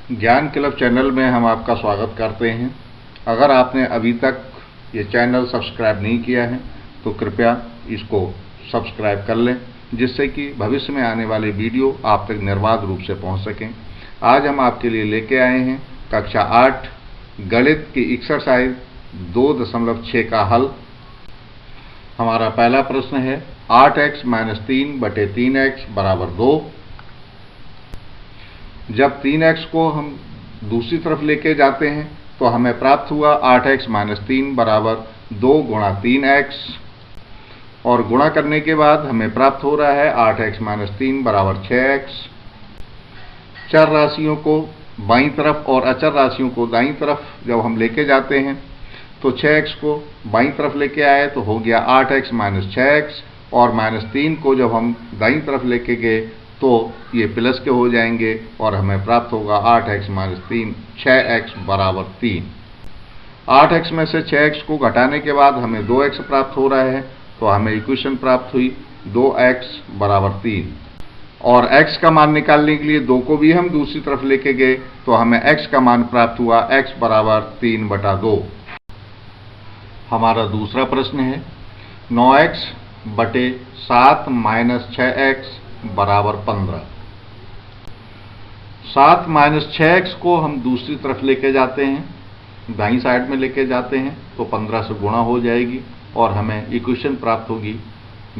ज्ञान club channel में हम आपका स्वागत करते हैं। अगर आपने अभी तक ये चैनल सब्सक्राइब नहीं किया है तो कृपया इसको सब्सक्राइब कर लें, जिससे कि भविष्य में आने वाले वीडियो आप तक निर्बाध रूप से पहुंच सकें। आज हम आपके लिए लेके आए हैं कक्षा 8 गणित की एक्सरसाइज 2.6 का हल। हमारा पहला प्रश्न है 8x - 3 बटे 3x बराबर 2। जब 3x को हम दूसरी तरफ लेके जाते हैं तो हमें प्राप्त हुआ 8x - 3 बराबर 2 गुणा 3x, और गुणा करने के बाद हमें प्राप्त हो रहा है 8x - 3 बराबर 6x। चर राशियों को बाईं तरफ और अचर राशियों को दाईं तरफ जब हम लेके जाते हैं तो 6x को बाईं तरफ लेके आए तो हो गया 8x - 6x, और -3 को जब हम दाईं तरफ लेके गए तो ये प्लस के हो जाएंगे और हमें प्राप्त होगा 8x - 3 6x बराबर 3। 8x में से 6x को घटाने के बाद हमें 2x प्राप्त हो रहा है, तो हमें इक्वेशन प्राप्त हुई 2x बराबर 3। और x का मान निकालने के लिए 2 को भी हम दूसरी तरफ लेके गए तो हमें x का मान प्राप्त हुआ x बराबर 3/2। हमारा दूसरा प्रश्न है 9x बटे 7 - 6x बराबर 15। 7 - 6x को हम दूसरी तरफ लेके जाते हैं, दाईं साइड में लेके जाते हैं तो 15 से गुणा हो जाएगी और हमें इक्वेशन प्राप्त होगी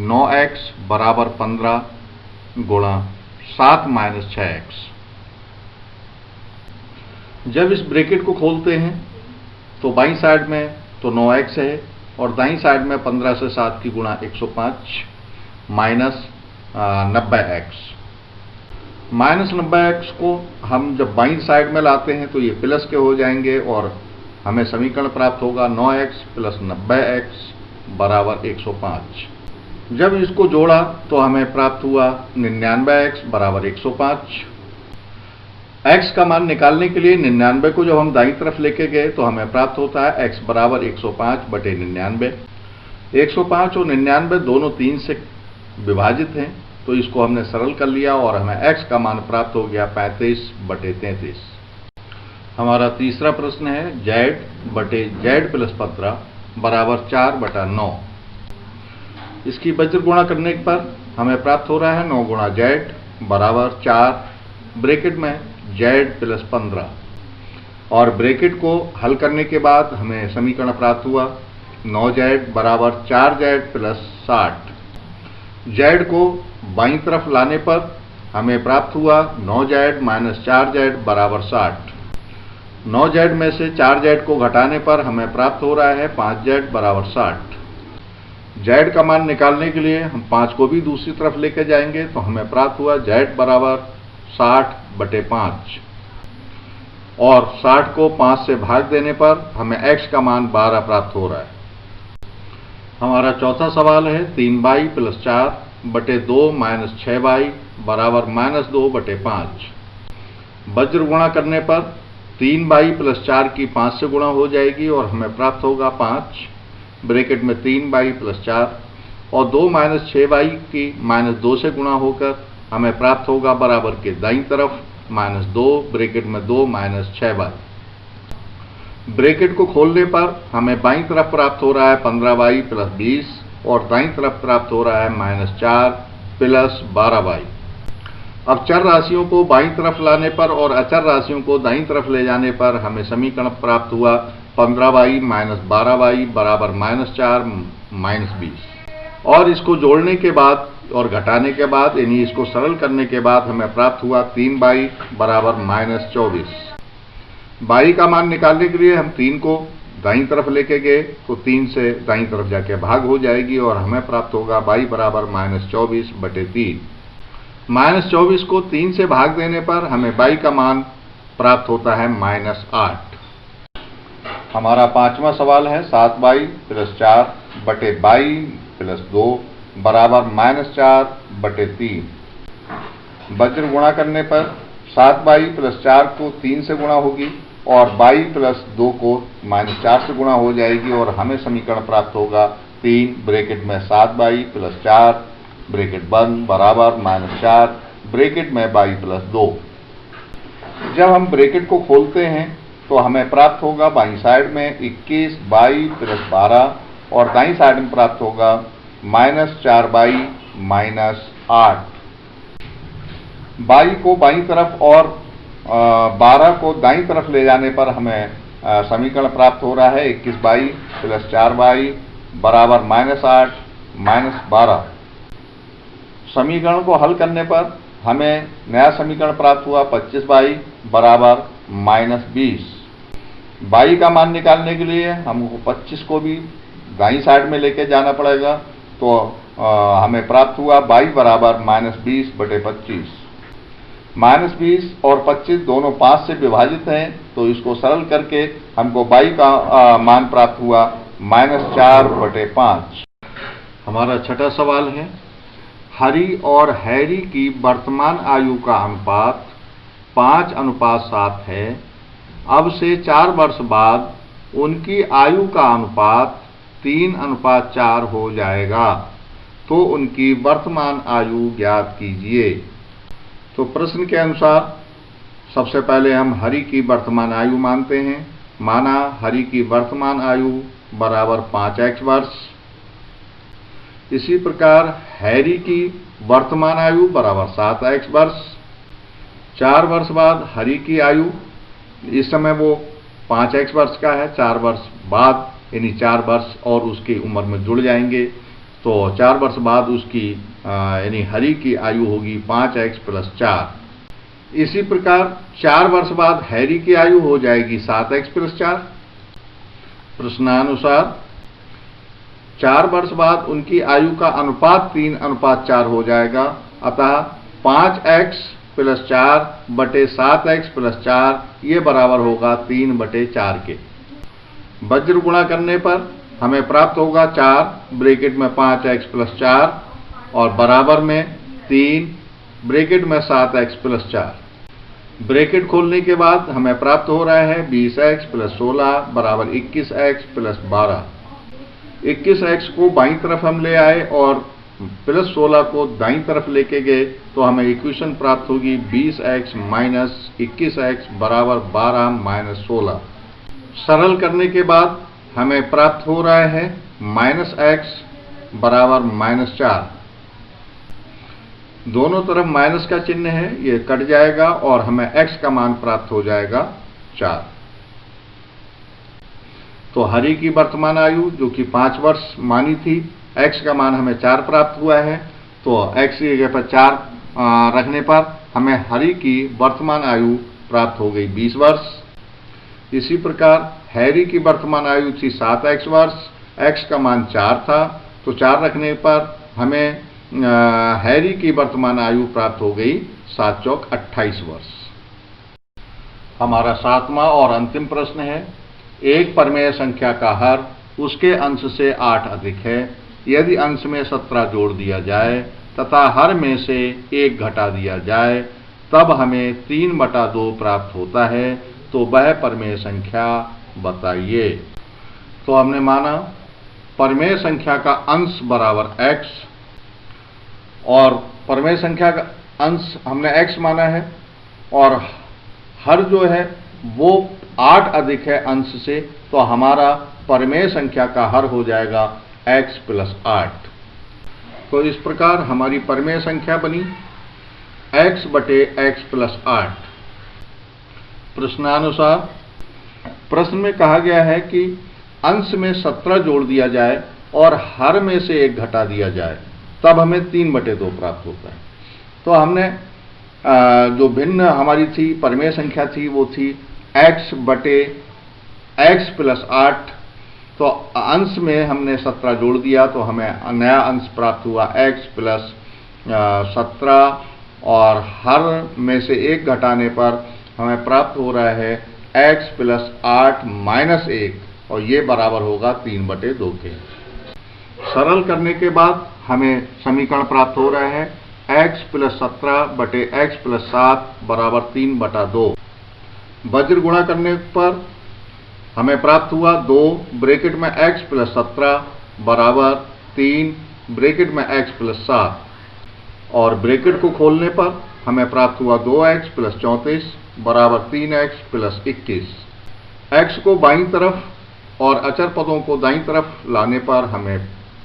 9x बराबर 15 गुणा 7 - 6x। जब इस ब्रैकेट को खोलते हैं तो बाईं साइड में तो 9x है और दाईं साइड में 15 से 7 की गुणा 105 माइनस 90x। माइनस 90x को हम जब बाईं साइड में लाते हैं तो ये प्लस के हो जाएंगे और हमें समीकरण प्राप्त होगा 9x + 90x बराबर 105। जब इसको जोड़ा तो हमें प्राप्त हुआ 99x बराबर 105। x का मान निकालने के लिए 99 को जब हम दाईं तरफ लेके गए तो हमें प्राप्त होता है x बराबर 105 बटे 99। 105 और 99 दोनों 3 से विभाजित हैं, तो इसको हमने सरल कर लिया और हमें x का मान प्राप्त हो गया 35 बटे 33। हमारा तीसरा प्रश्न है z बटे z + 15 बराबर 4/9। इसकी वज्र गुणा करने पर हमें प्राप्त हो रहा है 9 गुणा z बराबर 4 ब्रैकेट में z + 15, और ब्रैकेट को हल करने के बाद हमें समीकरण प्राप्त हुआ 9z बराबर 4z + 60। z को बाईं तरफ लाने पर हमें प्राप्त हुआ 9z - 4z बराबर 60। 9z में से 4z को घटाने पर हमें प्राप्त हो रहा है 5z बराबर 60। z का मान निकालने के लिए हम 5 को भी दूसरी तरफ लेके जाएंगे तो हमें प्राप्त हुआ z बराबर 60/5, और 60 को 5 से भाग देने पर हमें x का मान 12 प्राप्त हो रहा है। हमारा चौथा सवाल है 3y + 4 बटे 2 - 6y बराबर -2/5। वज्र गुणा करने पर 3y + 4 की 5 से गुणा हो जाएगी और हमें प्राप्त होगा 5 ब्रैकेट में 3y + 4, और 2 - 6y की -2 से गुणा होकर हमें प्राप्त होगा बराबर के दाईं तरफ -2 ब्रैकेट में 2 - 6y। ब्रैकेट को खोलने पर हमें बाईं तरफ प्राप्त हो रहा है 15y + 20 और दाईं तरफ प्राप्त हो रहा है -4 + 12y। अब चर राशियों को बाईं तरफ लाने पर और अचर राशियों को दाईं तरफ ले जाने पर हमें समीकरण प्राप्त हुआ 15y - 12y बराबर -4 - 20, और इसको जोड़ने के बाद और घटाने के बाद यानी इसको सरल करने के बाद हमें प्राप्त हुआ 3y बराबर -24। y का मान निकालने के लिए हम 3 को दाईं तरफ लेके गए तो 3 से दाईं तरफ जाके भाग हो जाएगी और हमें प्राप्त होगा y बराबर -24/3। -24 को 3 से भाग देने पर हमें y का मान प्राप्त होता है -8। हमारा पांचवा सवाल है 7y + 4 बटे y + 2 बराबर -4/3। वज्र गुणा करने पर 7y + 4 को 3 से गुणा होगी और y + 2 को -4 से गुणा हो जाएगी और हमें समीकरण प्राप्त होगा 3 ब्रैकेट में 7y + 4 ब्रैकेट बंद बराबर -4 ब्रैकेट में y + 2। जब हम ब्रैकेट को खोलते हैं तो हमें प्राप्त होगा बाईं साइड में 21 बाई प्लस 12 और दाईं साइड में प्राप्त होगा -4 बाई -8। बाई को बाईं तरफ और 12 को दाईं तरफ ले जाने पर हमें समीकरण प्राप्त हो रहा है 21 बाई प्लस 4 बाई बराबर -8 -12। समीकरण को हल करने पर हमें नया समीकरण प्राप्त हुआ 25 बाई बराबर -20। बाई का मान निकालने के लिए हमको 25 को भी दाईं साइड में लेके जाना पड़ेगा, तो हमें प्राप्त हुआ बाई बराबर -20/25। -20 और 25 दोनों 5 से विभाजित हैं, तो इसको सरल करके हमको बाई का मान प्राप्त हुआ -4/5। हमारा छठा सवाल है, हरी और हैरी की वर्तमान आयु का अनुपात 5:7 है। अब से 4 वर्ष बाद उनकी आयु का अनुपात 3:4 हो जाएगा, तो उनकी वर्तमान आयु ज्ञात कीजिए। तो प्रश्न के अनुसार सबसे पहले हम हरी की वर्तमान आयु मानते हैं। माना हरी की वर्तमान आयु बराबर 5x वर्ष। इसी प्रकार हैरी की वर्तमान आयु बराबर 7x वर्ष। 4 वर्ष बाद हरी की आयु, इस समय वो 5x वर्ष का है, 4 वर्ष बाद यानी 4 वर्ष और उसकी उम्र में जुड़ जाएंगे, तो 4 वर्ष बाद उसकी यानी हरी की आयु होगी 5x + 4। इसी प्रकार 4 वर्ष बाद हैरी की आयु हो जाएगी 7x + 4। प्रश्नानुसार 4 वर्ष बाद उनकी आयु का अनुपात 3:4 हो जाएगा, अतः 5x + 4 बटे 7x + 4 ये बराबर होगा 3/4 के। वज्र गुणा करने पर हमें प्राप्त होगा 4 ब्रैकेट में 5x + 4 और बराबर में 3 ब्रैकेट में 7x + 4। ब्रैकेट खोलने के बाद हमें प्राप्त हो रहा है 20x + 16 बराबर 21x + 12। 21x को बाईं तरफ हम ले आए और +16 को दाईं तरफ लेके गए, तो हमें इक्वेशन प्राप्त होगी 20x - 21x बराबर 12 - 16। सरल करने के बाद हमें प्राप्त हो रहा है -x बराबर -4। दोनों तरफ माइनस का चिन्ह है, ये कट जाएगा और हमें x का मान प्राप्त हो जाएगा 4। तो हरी की वर्तमान आयु जो कि 5 वर्ष मानी थी, x का मान हमें 4 प्राप्त हुआ है, तो x की जगह पर 4 रखने पर हमें हरी की वर्तमान आयु प्राप्त हो गई 20 वर्ष। इसी प्रकार हैरी की वर्तमान आयु थी 7x वर्ष, x का मान 4 था, तो 4 रखने पर हमें हैरी की वर्तमान आयु प्राप्त हो गई 7 चौक 28 वर्ष। हमारा 7वां और अंतिम प्रश्न है, एक परमेय संख्या का हर उसके अंश से 8 अधिक है। यदि अंश में 17 जोड़ दिया जाए तथा हर में से 1 घटा दिया जाए, तब हमें 3/2 प्राप्त होता है, तो वह परमेय संख्या बताइए। तो हमने माना परमेय संख्या का अंश बराबर x, और परमेय संख्या का अंश हमने x माना है, और हर जो है वो 8 अधिक है अंश से, तो हमारा परमेय संख्या का हर हो जाएगा x + 8। तो इस प्रकार हमारी परमेय संख्या बनी x बटे x + 8। प्रश्नानुसार प्रश्न में कहा गया है कि अंश में 17 जोड़ दिया जाए और हर में से 1 घटा दिया जाए, तब हमें 3/2 प्राप्त होता है। तो हमने जो भिन्न हमारी थी परमेय संख्या थी वो थी x बटे x + 8। तो अंश में हमने 17 जोड़ दिया, तो हमें नया अंश प्राप्त हुआ x + 17, और हर में से 1 घटाने पर हमें प्राप्त हो रहा है x + 8 - 1, और ये बराबर होगा 3/2 के। सरल करने के बाद हमें समीकरण प्राप्त हो रहा है x + 17 बटे x + 7 बराबर 3/2। वज्र गुणा करने पर हमें प्राप्त हुआ 2 ब्रैकेट में x + 17 बराबर 3 ब्रैकेट में x + 7, और ब्रैकेट को खोलने पर हमें प्राप्त हुआ 2x + 34 बराबर 3x प्लस 21। x को बाईं तरफ और अचर पदों को दाईं तरफ लाने पर हमें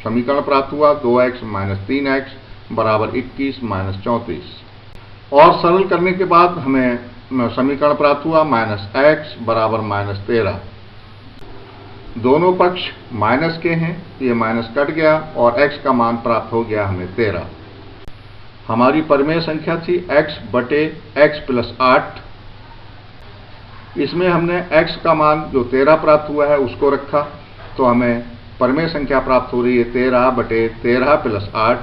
समीकरण प्राप्त हुआ 2x माइनस 3x बराबर 21 माइनस 34। और सरल करने के बाद हमें समीकरण प्राप्त हुआ माइनस x बराबर माइनस 13। दोनों पक्ष माइनस के हैं, ये माइनस कट गया और x का मान प्राप्त हो गया हमें 13। हमारी परिमेय संख्या थी x बटे x प्लस 8। इसमें हमने x का मान जो 13 प्राप्त हुआ है उसको रखा, तो हमें परिमेय संख्या प्राप्त हो रही है 13 बटे 13 प्लस 8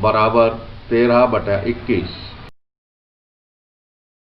बराबर 13 बटा 21।